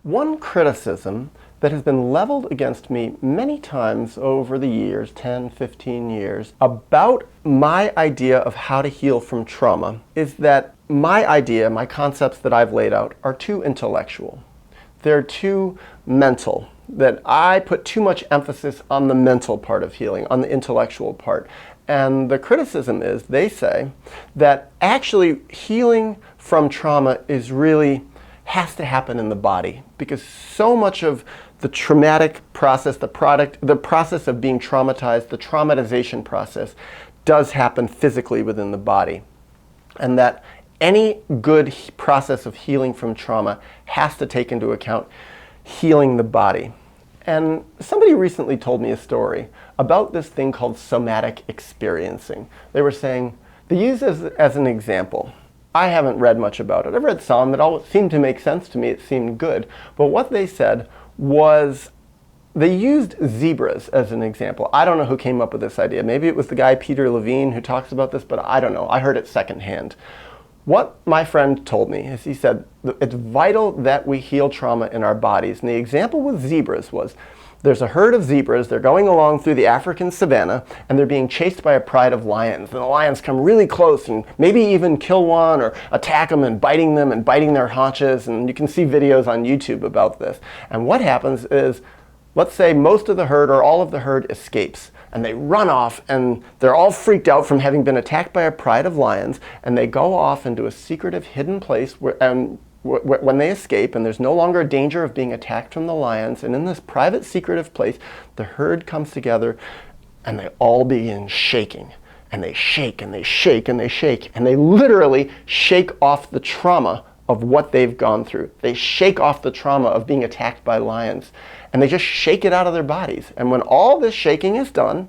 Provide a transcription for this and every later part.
One criticism that has been leveled against me many times over the years, 10, 15 years, about my idea of how to heal from trauma is that my concepts that I've laid out are too intellectual. They're too mental, that I put too much emphasis on the mental part of healing, on the intellectual part. And the criticism is, they say, that actually healing from trauma has to happen in the body, because so much of the traumatic process, the process of being traumatized, the traumatization process, does happen physically within the body. And that any good process of healing from trauma has to take into account healing the body. And somebody recently told me a story about this thing called somatic experiencing. They were saying, they used it as an example. I haven't read much about it. I've read some. It all seemed to make sense to me. It seemed good. But what they said was, they used zebras as an example. I don't know who came up with this idea. Maybe it was the guy Peter Levine who talks about this, but I don't know. I heard it secondhand. What my friend told me is, he said, it's vital that we heal trauma in our bodies. And the example with zebras was, there's a herd of zebras, they're going along through the African savannah, and they're being chased by a pride of lions. And the lions come really close and maybe even kill one or attack them and biting their haunches. And you can see videos on YouTube about this. And what happens is, let's say most of the herd or all of the herd escapes, and they run off, and they're all freaked out from having been attacked by a pride of lions, and they go off into a secretive hidden place when they escape, and there's no longer a danger of being attacked from the lions, and in this private secretive place, the herd comes together and they all begin shaking. And they shake and they shake and they shake, and they literally shake off the trauma of what they've gone through. They shake off the trauma of being attacked by lions, and they just shake it out of their bodies. And when all this shaking is done,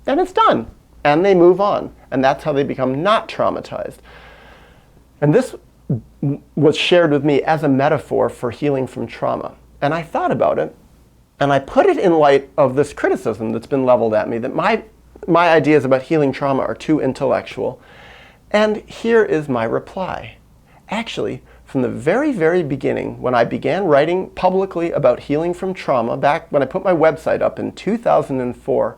then it's done, and they move on. And that's how they become not traumatized. And this was shared with me as a metaphor for healing from trauma. And I thought about it, and I put it in light of this criticism that's been leveled at me, that my ideas about healing trauma are too intellectual. And here is my reply. Actually, from the very, very beginning, when I began writing publicly about healing from trauma, back when I put my website up in 2004,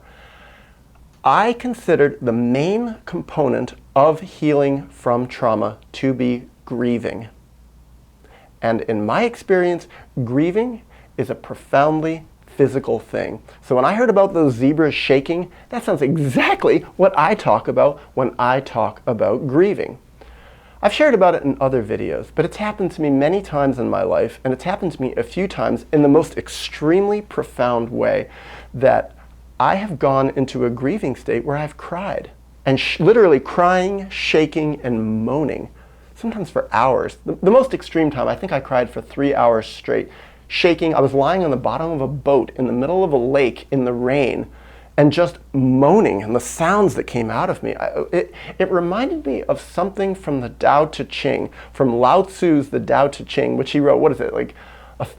I considered the main component of healing from trauma to be grieving. And in my experience, grieving is a profoundly physical thing. So when I heard about those zebras shaking, that sounds exactly what I talk about when I talk about grieving. I've shared about it in other videos, but it's happened to me many times in my life, and it's happened to me a few times in the most extremely profound way, that I have gone into a grieving state where I've cried. And literally crying, shaking, and moaning, sometimes for hours. The most extreme time, I think I cried for 3 hours straight, shaking. I was lying on the bottom of a boat in the middle of a lake in the rain, and just moaning, and the sounds that came out of me. It reminded me of something from the Tao Te Ching, from Lao Tzu's The Tao Te Ching, which he wrote, what is it, like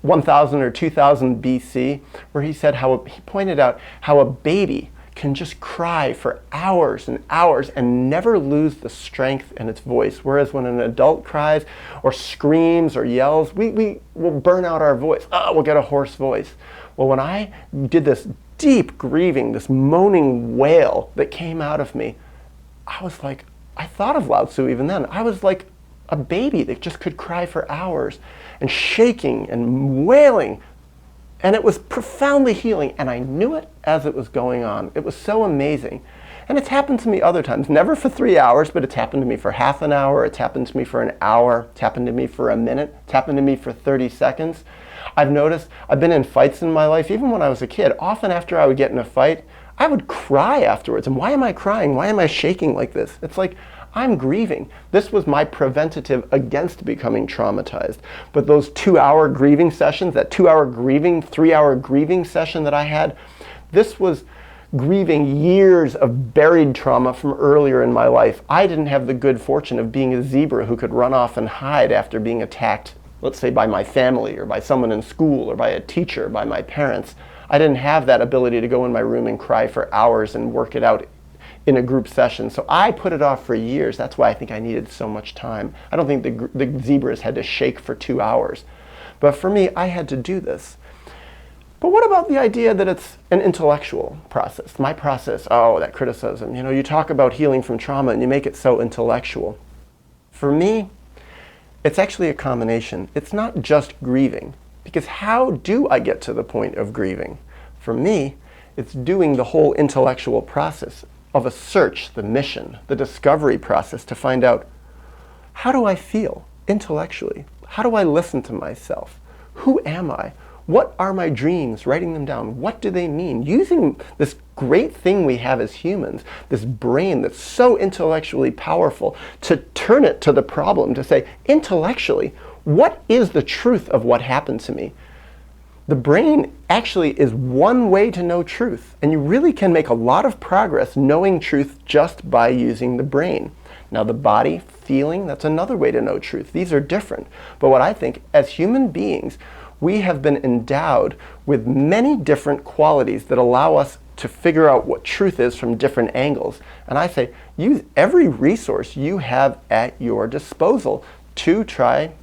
1000 or 2000 BC, where he said he pointed out how a baby can just cry for hours and hours and never lose the strength in its voice. Whereas when an adult cries or screams or yells, we will burn out our voice. We'll get a hoarse voice. Well, when I did this deep grieving, this moaning wail that came out of me, I was like, I thought of Lao Tzu even then. I was like a baby that just could cry for hours and shaking and wailing. And it was profoundly healing, and I knew it as it was going on. It was so amazing. And it's happened to me other times, never for 3 hours, but it's happened to me for half an hour, it's happened to me for an hour, it's happened to me for a minute, it's happened to me for 30 seconds. I've noticed, I've been in fights in my life, even when I was a kid. Often after I would get in a fight, I would cry afterwards. And why am I crying? Why am I shaking like this? It's like, I'm grieving. This was my preventative against becoming traumatized. But those 2-hour grieving sessions, that 2-hour grieving, 3-hour grieving session that I had, this was grieving years of buried trauma from earlier in my life. I didn't have the good fortune of being a zebra who could run off and hide after being attacked, let's say by my family or by someone in school or by a teacher, by my parents. I didn't have that ability to go in my room and cry for hours and work it out in a group session. So I put it off for years. That's why I think I needed so much time. I don't think the zebras had to shake for 2 hours. But for me, I had to do this. But what about the idea that it's an intellectual process? My process, oh, that criticism. You know, you talk about healing from trauma and you make it so intellectual. For me, it's actually a combination. It's not just grieving, because how do I get to the point of grieving? For me, it's doing the whole intellectual process of a search, the mission, the discovery process to find out, how do I feel intellectually? How do I listen to myself? Who am I? What are my dreams? Writing them down. What do they mean? Using this great thing we have as humans, this brain that's so intellectually powerful, to turn it to the problem, to say, intellectually, what is the truth of what happened to me? The brain actually is one way to know truth, and you really can make a lot of progress knowing truth just by using the brain. Now the body, feeling, that's another way to know truth. These are different. But what I think, as human beings, we have been endowed with many different qualities that allow us to figure out what truth is from different angles. And I say, use every resource you have at your disposal to try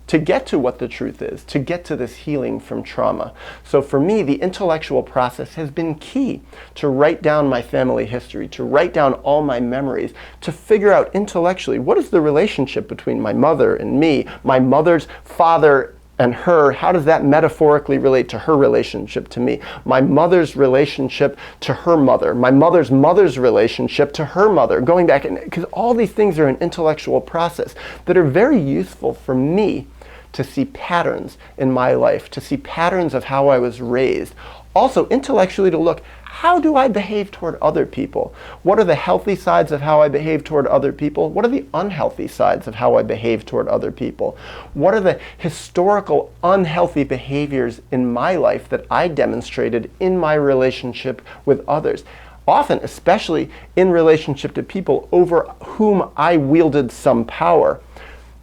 to get to what the truth is, to get to this healing from trauma. So for me, the intellectual process has been key to write down my family history, to write down all my memories, to figure out intellectually, what is the relationship between my mother and me, my mother's father and her, how does that metaphorically relate to her relationship to me? My mother's relationship to her mother, my mother's relationship to her mother, going back, because all these things are an intellectual process that are very useful for me to see patterns in my life, to see patterns of how I was raised. Also, intellectually to look, how do I behave toward other people? What are the healthy sides of how I behave toward other people? What are the unhealthy sides of how I behave toward other people? What are the historical unhealthy behaviors in my life that I demonstrated in my relationship with others? Often, especially in relationship to people over whom I wielded some power.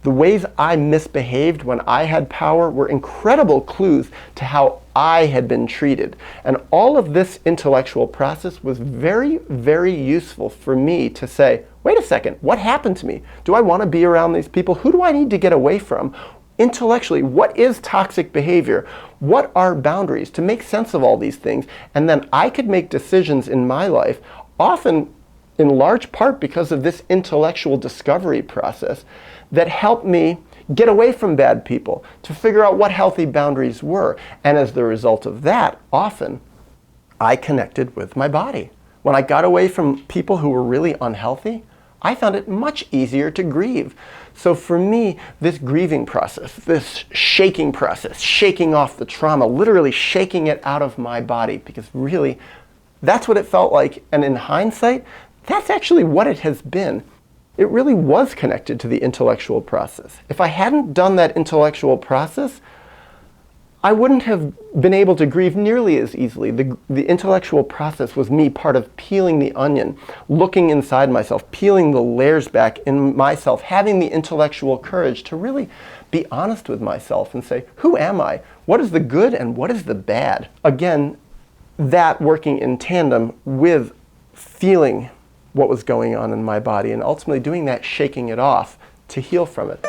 The ways I misbehaved when I had power were incredible clues to how I had been treated. And all of this intellectual process was very, very useful for me to say, wait a second, what happened to me? Do I want to be around these people? Who do I need to get away from? Intellectually, what is toxic behavior? What are boundaries? To make sense of all these things. And then I could make decisions in my life, often in large part because of this intellectual discovery process, that helped me get away from bad people, to figure out what healthy boundaries were. And as the result of that, often, I connected with my body. When I got away from people who were really unhealthy, I found it much easier to grieve. So for me, this grieving process, this shaking process, shaking off the trauma, literally shaking it out of my body, because really, that's what it felt like. And in hindsight, that's actually what it has been. It really was connected to the intellectual process. If I hadn't done that intellectual process, I wouldn't have been able to grieve nearly as easily. The intellectual process was me part of peeling the onion, looking inside myself, peeling the layers back in myself, having the intellectual courage to really be honest with myself and say, who am I? What is the good and what is the bad? Again, that working in tandem with feeling what was going on in my body, and ultimately doing that, shaking it off to heal from it.